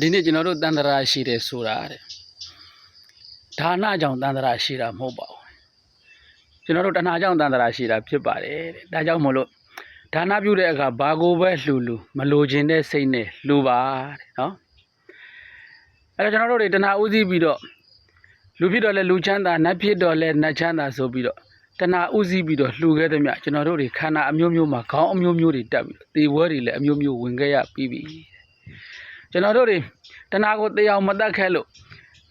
ဒီနေ့ကျွန်တော်တို့တန်တရာရှိတယ်ဆိုတာတဲ့ဒါနကြောင့်တန်တရာရှိတာမဟုတ်ပါဘူးကျွန်တော်တို့တဏှာကြောင့်တန်တရာရှိတာဖြစ်ပါတယ်တဲ့ဒါကြောင့်မို့လို့ဒါနပြုတဲ့အခါဘာကိုပဲလှူမလိုချင်တဲ့စိတ်နဲ့လှူပါတဲ့နော်အဲ့တော့ကျွန်တော်တို့တွေတဏှာဥသိပြီးတော့လူဖြစ်တော့လဲလူချမ်းသာနတ်ဖြစ်တော့လဲနတ်ချမ်းသာဆိုပြီးတော့တဏှာဥသိပြီးတော့လှူခဲ့တဲ့မြကျွန်တော်တို့တွေခန္ဓာအမျိုးမျိုးမှာခေါင်းအမျိုးမျိုးတွေတက်ပြီးတေဝဲတွေလည်းအမျိုးမျိုးဝင်ခဲ့ရပြီးပြီကျွန်တော်တို့တွေတဏှာကိုတရားမတတ်ခဲ့လို့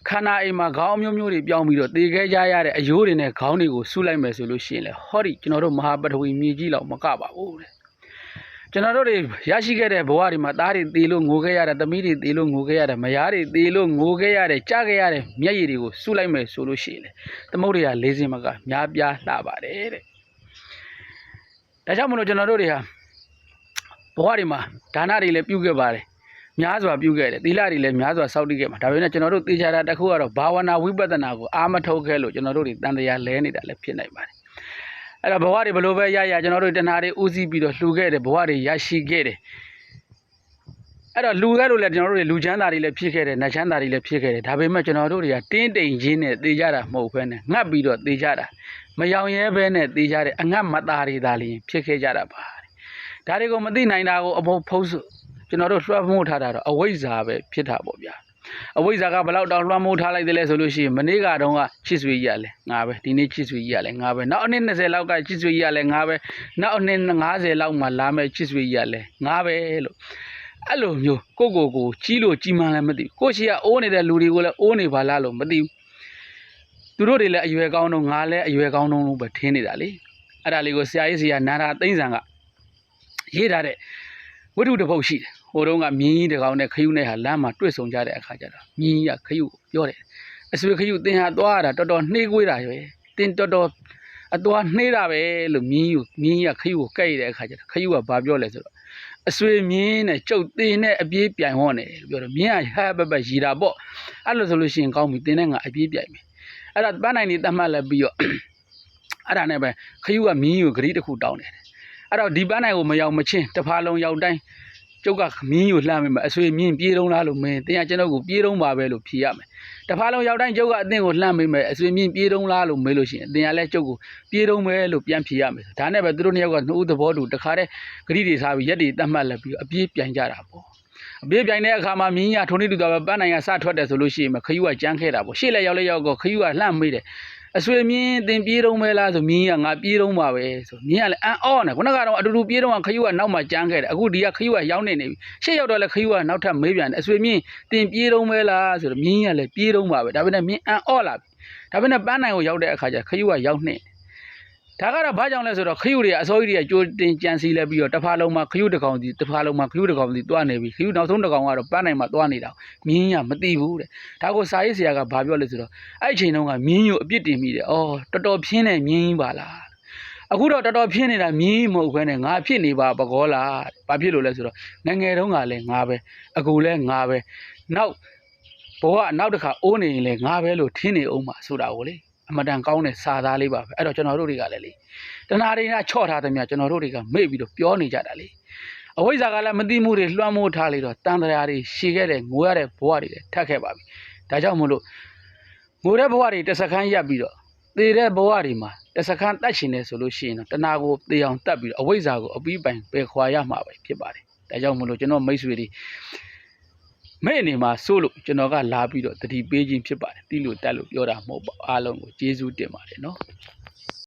ခန္ဓာအိမ်မှာခေါင်းအမျိုးမျိုးတွေပြောင်းပြီးတော့တေခဲ့ကြရတဲ့အယိုးတွေနဲ့ခေါင်းတွေကိုဆုလိုက်မယ်ဆိုလို့ရှိရင်လေဟောဒီကျွန်တော်တို့မဟာပထဝီမြေကြီးလောက်မကပါဘူးတဲ့ကျွန်တော်တို့တွေရရှိခဲ့တဲ့ဘဝတွေမှာသားတွေတေလို့ငိုခဲ့ရတဲ့သမီးတွေတေလို့ငိုခဲ့ရတဲ့မယားတွေတေလို့ငိုခဲ့ရတဲ့ကြားခဲ့ရတဲ့မျက်ရည်တွေကိုဆုလိုက်မယ်ဆိုလို့ရှိရင်လေသမုဒ္ဒရာ၄စင်းမကများပြားလှပါတယ်တဲ့ဒါကြောင့်မလို့ကျွန်တော်တို့တွေဟာဘဝတွေမှာဒါနတွေလည်းပြုခဲ့ပါတယ်များစွာပြုခဲ့တယ်သီလတွေလည်းများစွာစောင့်တည်ခဲ့မှာဒါပေမဲ့ကျွန်တော်တို့သေချာတာတစ်ခုကတော့ဘာဝနာဝိပဿနာကိုအာမထုတ်ခဲ့လို့ကျွန်တော်တို့တွေတန်တရားလဲနေတာလည်းဖြစ်နိုင်ပါတယ်အဲ့တော့ဘဝတွေဘလို့ပဲရကျွန်တော်တို့တဏှာတွေဥသိပြီးတော့လှူခဲ့တယ်ဘဝတွေရရှိခဲ့တယ်အဲ့တော့လူခဲ့လို့လည်းကျွန်တော်တို့တွေလူချမ်းသာတွေလည်းဖြစ်ခဲ့တယ်နတ်ချမ်းသာတွေလည်းဖြစ်ခဲ့တယ်ဒါပေမဲ့ကျွန်တော်တို့တွေကတင်းတိမ်ချင်းနဲ့သေကြတာမဟုတ်ဘဲနဲ့ငတ်ပြီးတော့သေကြတာမယောင်ရဲဘဲနဲ့သေကြတယ်အငတ်မသားတွေသာလျှင်ဖြစ်ခဲ့ကြတာပါဒါတွေကိုမသိနိုင်တာကိုအဖို့ဖုံးကျွန်တော်တို့လွှမ်းမိုးထားတာတော့အဝိဇ္ဇာပဲဖြစ်တာပေါ့ဗျာအဝိဇ္ဇာကဘယ်လောက်တောင်လွှမ်းမိုးထားလိုက်တယ်လဲဆိုလို့ရှိရင်မနေ့ကတုန်းကချစ်ဆွေကြီးရလဲငါပဲဒီနေ့ချစ်ဆွေကြီးရလဲငါပဲနောက်အနှစ်20လောက်ကချစ်ဆွေကြီးရလဲငါပဲနောက်အနှစ်50လောက်မှလာမဲ့ချစ်ဆွေကြီးရလဲငါပဲလို့အဲ့လိုမျိုးကိုကြီးလို့ကြီးမှန်းလည်းမသိဘူးကိုရှိကအိုးနေတဲ့လူတွေကိုလည်းအိုးနေပါလားလို့မသိဘူးသူတို့တွေလည်းအရွယ်ကောင်းတော့ငါလည်းအရွယ်ကောင်းတော့လို့ပဲထင်းနေတာလေအဲ့ဒါလေးကိုဆရာကြီးနာရာသိန်းဆန်ကရေးထားတဲ့ဝိတုတပုတ်ရှိတယ်ဟိုတုန်းကမြင်းကြီးတကောင်နဲ့ခရုနဲ့ဟာလမ်းမှာတွေ့ဆုံကြတဲ့အခါကျတော့မြင်းကြီးကခရုကိုပြောတယ်အဆွေခရုသင်ဟာသွားရတာတော်တော်နှေးကွေးတာရွယ်တင်တော်တော်အသွားနှေးတာပဲလို့မြင်းကြီးကခရုကိုကဲ့ရတဲ့အခါကျတော့ခရုကဘာပြောလဲဆိုတော့အဆွေမြင်းနဲ့ကျုပ်တင်နဲ့အပြေးပြိုင်ဟောနေလို့ပြောတော့မြင်းကဟဲ့ဘရီတာပေါ့အဲ့လိုဆိုလို့ရှိရင်ကောင်းပြီတင်နဲ့ငါအပြေးပြိုင်မယ်အဲ့ဒါပန်းနိုင်နေတတ်မှတ်လဲပြီးတော့အဲ့ဒါနဲ့ပဲခရုကမြင်းကိုဂရီတစ်ခုတောင်းတယ်အဲ့တော့ဒီပန်းနိုင်ကိုမရောက်မချင်းတစ်ဖာလုံးရောက်တိုင်းကျုပ်ကမြင်းကိုလှမ်းမိမယ်အဆွေမြင်းပြေးတော့လားလို့မင်းတင်ရကျွန်တော်ကိုပြေးတော့ပါပဲလို့ဖြေရမယ်တစ်ဖာလုံးရောက်တိုင်းကျုပ်ကအသင်ကိုလှမ်းမိမယ်အဆွေမြင်းပြေးတော့လားလို့မေးလို့ရှိရင်အသင်ကလည်းကျုပ်ကိုပြေးတော့မယ်လို့ပြန်ဖြေရမယ်ဒါနဲ့ပဲသူတို့နှစ်ယောက်ကနှုတ်သဘောတူတခါတည်းဂရိတွေစားပြီးရက်တွေတတ်မှတ်လက်ပြီးအပြေးပြိုင်ကြတာပေါ့အပြေးပြိုင်တဲ့အခါမှာမြင်းရထုံနေတူသွားပဲပန်းနိုင်ကစထွက်တယ်ဆိုလို့ရှိရင်ခယူကကြမ်းခဲ့တာပေါ့ရှေ့လက်ရောက်လက်ရောက်တော့ခယူကလှမ်းမိတယ်အဆွေမြင်းတင်ပြေးတော့မဲလားဆိုမြင်းကငါပြေးတော့ပါပဲဆိုမြင်းကလည်းအံ့ဩနေခုနကတော့အတူတူပြေးတော့ခယူကနောက်မှကြမ်းခဲ့တယ်အခုဒီကခယူကရောက်နေပြီရှေ့ရောက်တော့လည်းခယူကနောက်ထပ်မေးပြန်တယ်အဆွေမြင်းတင်ပြေးတော့မဲလားဆိုတော့မြင်းကလည်းပြေးတော့ပါပဲဒါပေမဲ့မြင်းအံ့ဩလာပြီဒါပေမဲ့ပန်းနိုင်ကိုရောက်တဲ့အခါကျခယူကရောက်နေဒါကတော့ဘာကြောင့်လဲဆိုတော့ခယူတွေကအစိုးရတွေကကြိုတင်ကြံစီလဲပြီးတော့တစ်ဖာလုံးမှာခယူတစ်ကောင်စီတစ်ဖာလုံးမှာခယူတစ်ကောင်စီတွားနေပြီခယူနောက်ဆုံးတစ်ကောင်ကတော့ပန်းနိုင်မှာတွားနေတာမြင်းကမသိဘူးတဲ့ဒါကိုစာရေးဆရာကဘာပြောလဲဆိုတော့အဲ့အချိန်တုန်းကမြင်းကိုအပြစ်တင်မိတယ်အော်တော်တော်ဖြင်းနေမြင်းပါလားအခုတော့တော်တော်ဖြင်းနေတာမြင်းမဟုတ်ဘဲနဲ့ငါဖြစ်နေပါပကောလားဘာဖြစ်လို့လဲဆိုတော့ငငယ်တုန်းကလည်းငါပဲအခုလည်းငါပဲနောက်ဘောကနောက်တစ်ခါအိုးနေရင်လည်းငါပဲလို့ထင်းနေအောင်ပါဆိုတာကိုလေအမတန်ကောင်းတဲ့စာသားလေးပါပဲအဲ့တော့ကျွန်တော်တို့တွေကလည်းလေတဏှာတွေနဲ့ချော့ထားသမျှကျွန်တော်တို့တွေကမေ့ပြီးတော့ပြောနေကြတာလေအဝိဇ္ဇာကလည်းမသိမှုတွေလွှမ်းမိုးထားလေတော့တန်တရားတွေရှည်ခဲ့တဲ့ငိုရတဲ့ဘဝတွေလည်းထပ်ခဲ့ပါပြီဒါကြောင့်မို့လို့ငိုတဲ့ဘဝတွေတစ်စက္ကန့်ရပ်ပြီးတော့သေတဲ့ဘဝတွေမှာတစ်စက္ကန့်တတ်ရှင်နေဆိုလို့ရှိရင်တော့တဏှာကိုသေအောင်တတ်ပြီးတော့အဝိဇ္ဇာကိုအပြီးပိုင်ပယ်ခွာရမှာပဲဖြစ်ပါတယ်ဒါကြောင့်မို့လို့ကျွန်တော်မိတ်ဆွေတွေမဲ့နေမှာစိုးလို့ကျွန်တော်ကလာပြီးတော့တတိပေးခြင်းဖြစ်ပါတယ်တိလို့တက်လို့ပြောတာမဟုတ်ပါအားလုံးကိုကျေးဇူးတင်ပါတယ်နော်